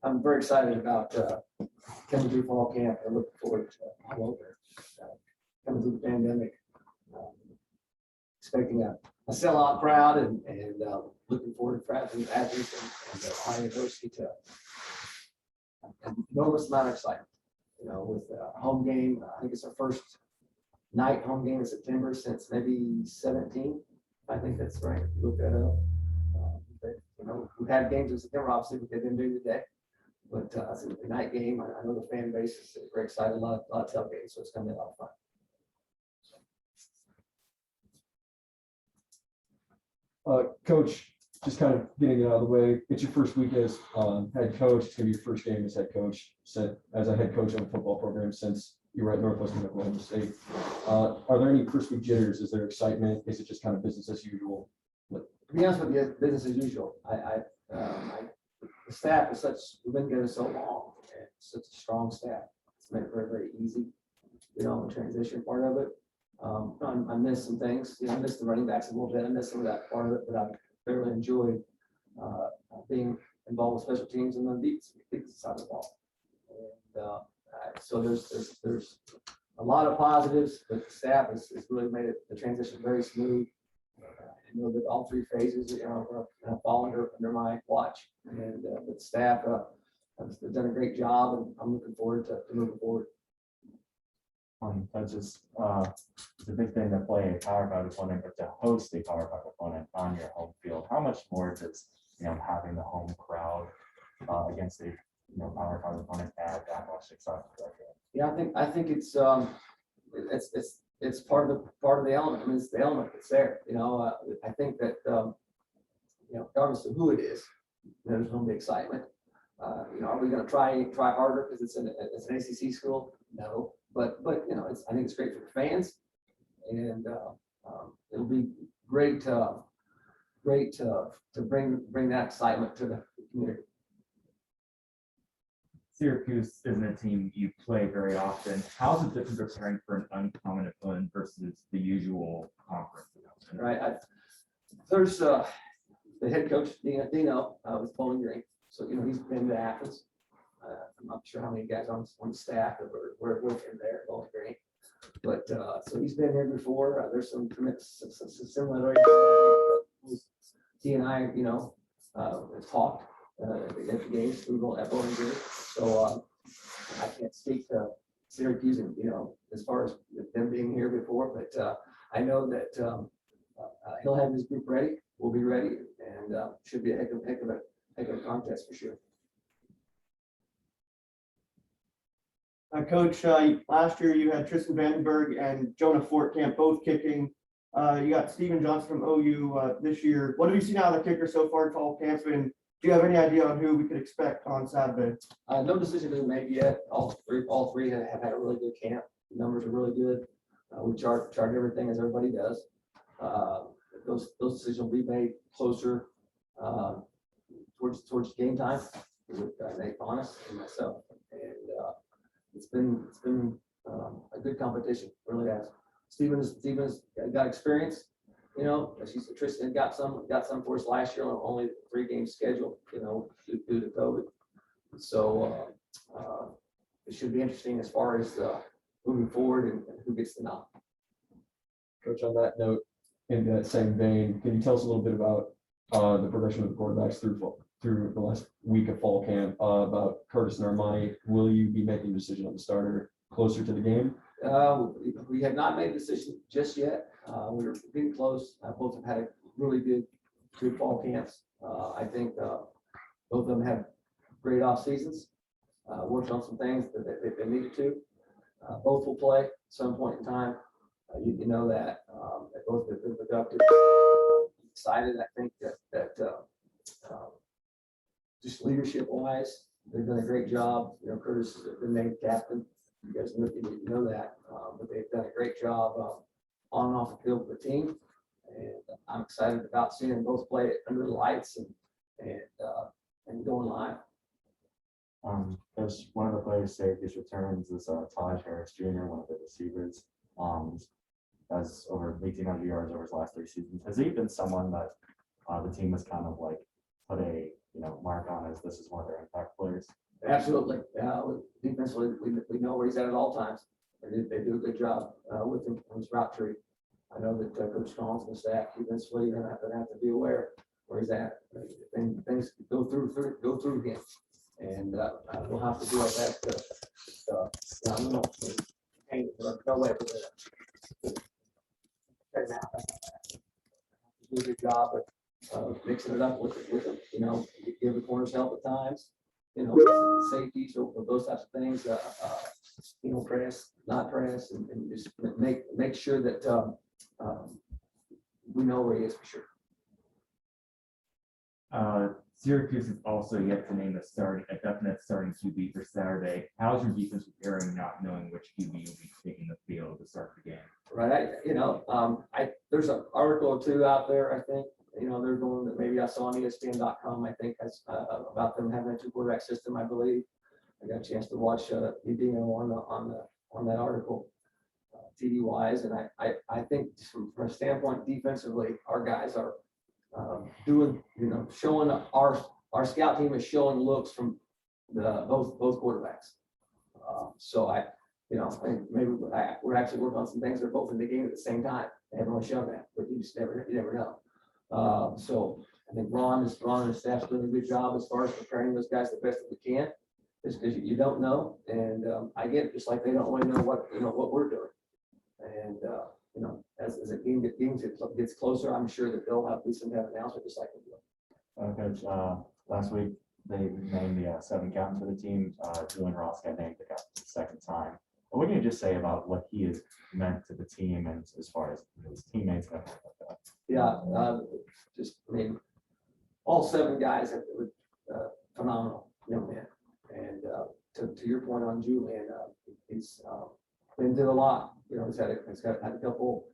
I'm very excited about coming through fall camp and looking forward to coming through the pandemic. Expecting a sellout crowd and looking forward to athletes and Ohio University to an enormous amount of excitement. You know, with a home game, I think it's our first night home game in September since maybe 17. I think that's right. Look that up. You know, we've had games in September, obviously, but they didn't do today. But it's a night game. I know the fan base is very excited. A lot of tailgating, so it's going to be a lot of fun. Coach, just kind of getting it out of the way. It's your first week as head coach. It's going to be your first game as head coach. As a head coach of a football program since you were at Northwestern Oklahoma State. Are there any first week jitters? Is there excitement? Is it just kind of business as usual? To be honest with you, business as usual. The staff is such, we've been together so long, and such a strong staff. It's made it very, very easy, you know, the transition part of it. I miss some things, you know, I miss the running backs a little bit. I miss some of that part of it, but I thoroughly enjoyed being involved with special teams and then beats side of the ball. And so there's a lot of positives, but the staff has really made the transition very smooth. I know that all three phases, you know, fall under my watch, and the staff has done a great job, and I'm looking forward to moving forward. That's just it's a big thing to play a Power 5 opponent, but to host a Power 5 opponent on your home field. How much more does having the home crowd against a Power 5 opponent add that much excitement? Yeah, I think it's part of the element. I mean, it's the element that's there. You know, I think that regardless of who it is, there's going to be excitement. Are we going to try harder because it's an ACC school? No, but I think it's great for the fans, and it'll be great to bring that excitement to the community. Syracuse isn't a team you play very often. How's it different preparing for an uncommon opponent versus the usual conference? Right. There's the head coach Dino with Bowling Green, so he's been to Athens. I'm not sure how many guys on the staff that were with him there at Bowling Green, but so he's been here before. There's some similarities. He and I, have talked at the games at Bowling Green. So I can't speak to Syracuse, as far as them being here before, but I know that he'll have his group ready. We'll be ready, and should be a heck of a contest for sure. Coach, last year you had Tristan Vandenberg and Jonah Fortcamp both kicking. You got Steven Johnson from OU this year. What have you seen out of the kicker so far in fall camp? And do you have any idea on who we could expect on Saturday? No decision been made yet. All three have had a really good camp. The numbers are really good. We chart everything as everybody does. Those decisions will be made closer towards game time with Nate Honest and myself. And it's been a good competition. It really has. Steven's got experience. Tristan got some for us last year on only 3 games scheduled, due to COVID. So it should be interesting as far as moving forward and who gets the nod. Coach, on that note, in that same vein, can you tell us a little bit about the progression of the quarterbacks through the last week of fall camp, about Curtis and Armani? Will you be making a decision on the starter closer to the game? We have not made a decision just yet. We're getting close. Both have had a really good fall camps. I think both of them have great off seasons. Worked on some things that they needed to. Both will play at some point in time. You know that. They both have been productive. Excited. I think that just leadership wise, they've done a great job. Curtis has been named captain. You guys know that, but they've done a great job on and off the field with the team, and I'm excited about seeing them both play under the lights and going live. There's one of the players Syracuse returns is Taj Harris Jr., one of the receivers. Has over 1,800 yards over his last 3 seasons. Has he been someone that the team has kind of like put a mark on as this is one of their impact players? Absolutely. Defensively, we know where he's at all times. They do a good job with him on his route tree. I know that Coach Collins and the staff defensively are gonna have to be aware where he's at. And things go through him. And we'll have to do our best to paint no way for that. Do a good job of mixing it up with give the corners help at times, safeties or those types of things, press, not press, and just make sure that we know where he is for sure. Syracuse is also yet to name a definite starting QB for Saturday. How's your defense preparing, not knowing which QB will be taking the field to start the game? Right. There's an article or two out there, I think, they're going that maybe I saw on ESPN.com, I think that's about them having a 2-quarterback system, I believe. I got a chance to watch EDM on that article, TV wise. And I think from a standpoint defensively, our guys are doing, showing our scout team is showing looks from both quarterbacks. So I think maybe we're actually working on some things that are both in the game at the same time. They haven't really shown that, but you never know. So I think Ron and his staff's doing a good job as far as preparing those guys the best that we can, just because you don't know. And I get it, just like they don't really know what we're doing. And as the game gets closer, I'm sure that they'll have some kind of announcement just like we do. Coach, last week they named the 7 captain for the team. Julian Ross got named the captain the second time. What can you just say about what he has meant to the team and as far as his teammates and everything like that? Yeah, all 7 guys have been phenomenal young men. And to your point on Julian, he's been through a lot. He's had a couple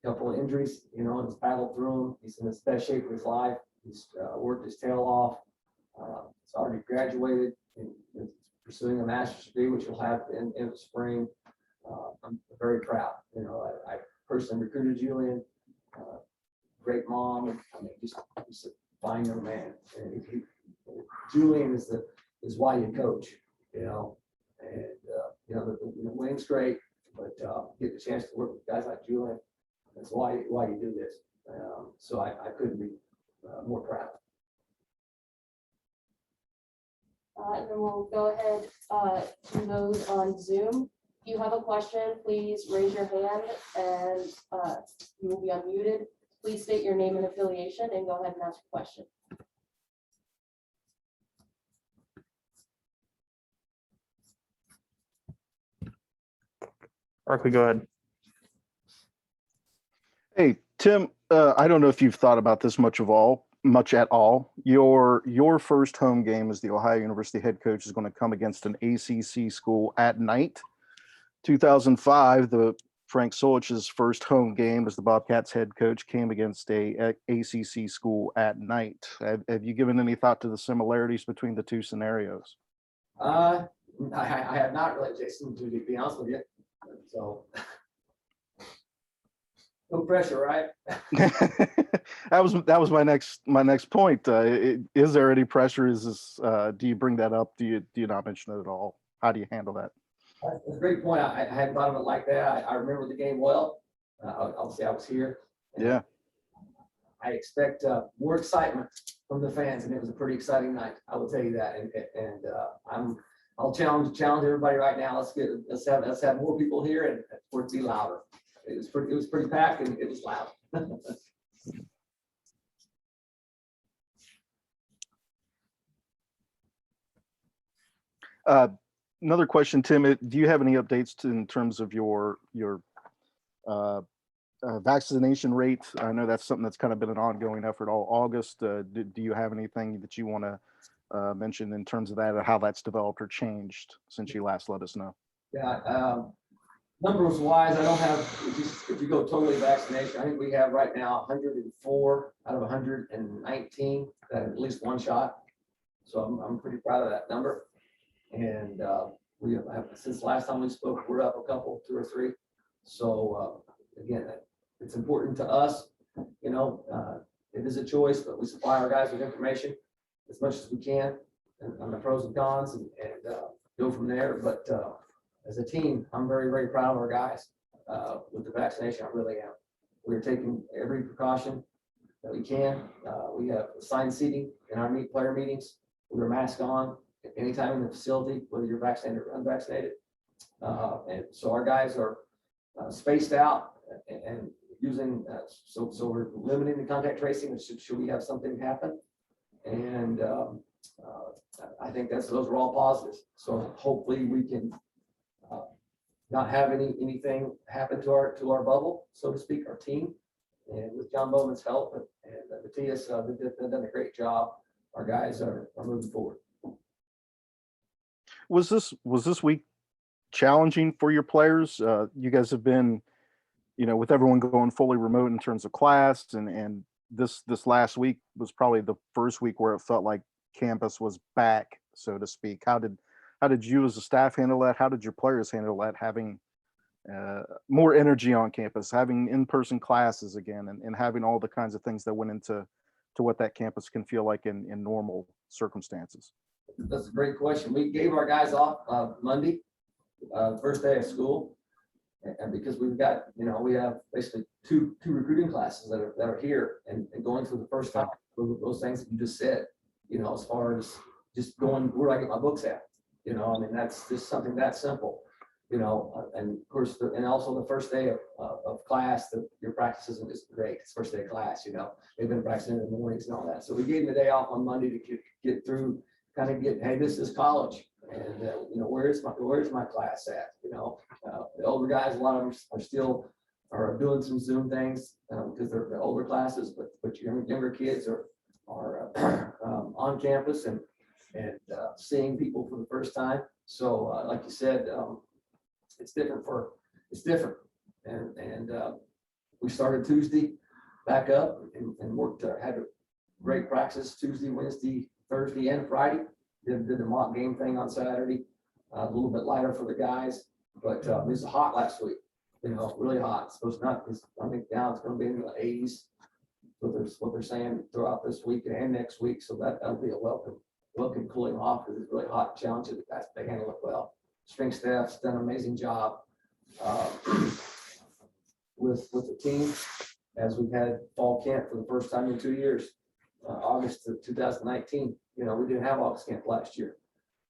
of injuries. And he's battled through them. He's in the best shape of his life. He's worked his tail off. He's already graduated and pursuing a master's degree, which he'll have in the spring. I'm very proud. I personally recruited Julian. Great mom. And just a fine young man. And Julian is why you coach. And the winning's great, but get the chance to work with guys like Julian. That's why you do this. So I couldn't be more proud. And then we'll go ahead to those on Zoom. If you have a question, please raise your hand and you will be unmuted. Please state your name and affiliation and go ahead and ask a question. Barkley, go ahead. Hey, Tim, I don't know if you've thought about this much at all. Your first home game as the Ohio University head coach is going to come against an ACC school at night. 2005, the Frank Solich's first home game as the Bobcats head coach came against a ACC school at night. Have you given any thought to the similarities between the two scenarios? I have not really, Jason, to be honest with you. So no pressure, right? that was my next point. Is there any pressure? Do you bring that up? Do you not mention it at all? How do you handle that? That's a great point. I hadn't thought of it like that. I remember the game well. Obviously, I was here. Yeah. I expect more excitement from the fans, and it was a pretty exciting night. I will tell you that. And I'll challenge everybody right now. Let's have more people here and for it to be louder. It was pretty packed and it was loud. Another question, Tim. Do you have any updates in terms of your vaccination rate? I know that's something that's kind of been an ongoing effort all August. Do you have anything that you want to mention in terms of that, or how that's developed or changed since you last let us know? Yeah, numbers wise, I don't have, if you go totally vaccination, I think we have right now 104 out of 119 that have at least one shot. So I'm pretty proud of that number. And we have, since last time we spoke, we're up a couple, 2 or 3. So again, it's important to us, it is a choice, but we supply our guys with information. as much as we can and on the pros and cons and go from there. But as a team, I'm very, very proud of our guys with the vaccination. I really am. We're taking every precaution that we can. We have assigned seating in our player meetings. We wear masks on anytime in the facility, whether you're vaccinated or unvaccinated. And so our guys are spaced out and using, so we're limiting the contact tracing should we have something happen. And I think those are all positives. So hopefully we can not have anything happen to our bubble, so to speak, our team. And with John Bowman's help and Matthias, they've done a great job. Our guys are moving forward. Was this week challenging for your players? You guys have been, with everyone going fully remote in terms of class, and this last week was probably the first week where it felt like campus was back, so to speak. How did you as a staff handle that? How did your players handle that, having more energy on campus, having in-person classes again, and having all the kinds of things that went into what that campus can feel like in normal circumstances? That's a great question. We gave our guys off Monday, first day of school, and because we've got, we have basically two recruiting classes that are here and going through the first time, those things that you just said, as far as just going, where do I get my books at? That's just something that simple, and of course, and also the first day of class, your practice isn't great. It's first day of class, they've been practicing in the mornings and all that. So we gave them the day off on Monday to get through, kind of hey, this is college. And, where's my class at? The older guys, a lot of them are still doing some Zoom things because they're the older classes, but younger kids are on campus and seeing people for the first time. So like you said, it's different. And we started Tuesday back up and worked, had a great practice Tuesday, Wednesday, Thursday, and Friday. Did the mock game thing on Saturday, a little bit lighter for the guys, but it was hot last week, really hot. It's supposed to not, I think now it's going to be in the 80s. So what they're saying throughout this week and next week. So that'll be a welcome cooling off because it's really hot and challenging. The guys, they handle it well. Strength staff's done an amazing job with the team as we've had fall camp for the first time in 2 years. August of 2019, we didn't have August camp last year.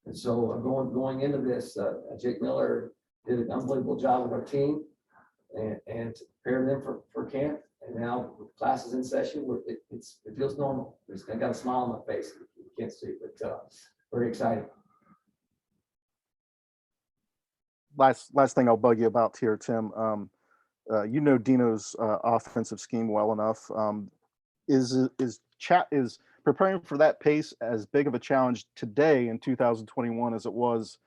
And so going into this, Jake Miller did an unbelievable job with our team and prepared them for camp. And now with classes in session, it feels normal. I got a smile on my face. You can't see, but very exciting. Last thing I'll bug you about here, Tim. Dino's offensive scheme well enough. Is preparing for that pace as big of a challenge today in 2021 as it was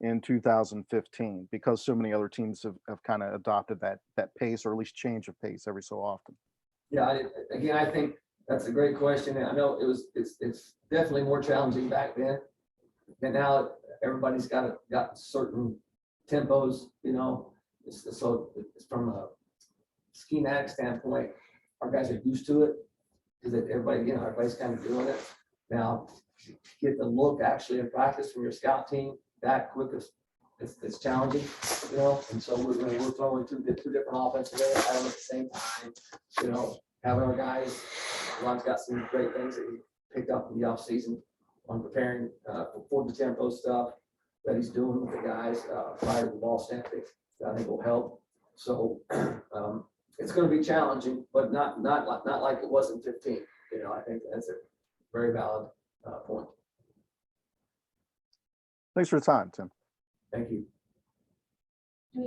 in 2015, because so many other teams have kind of adopted that pace, or at least change of pace every so often? Yeah, again, I think that's a great question. And I know it's definitely more challenging back then. And now everybody's got certain tempos, so it's from a schematic standpoint, our guys are used to it. Because everybody's kind of doing it now. Get the look actually in practice from your scout team that quick it's challenging, And so we're throwing two different offenses at the same time, having our guys. Ron's got some great things that he picked up in the off season on preparing for the tempo stuff that he's doing with the guys prior to the ball snap. That I think will help. So. It's going to be challenging, but not like it was in 15. I think that's a very valid point. Thanks for your time, Tim. Thank you.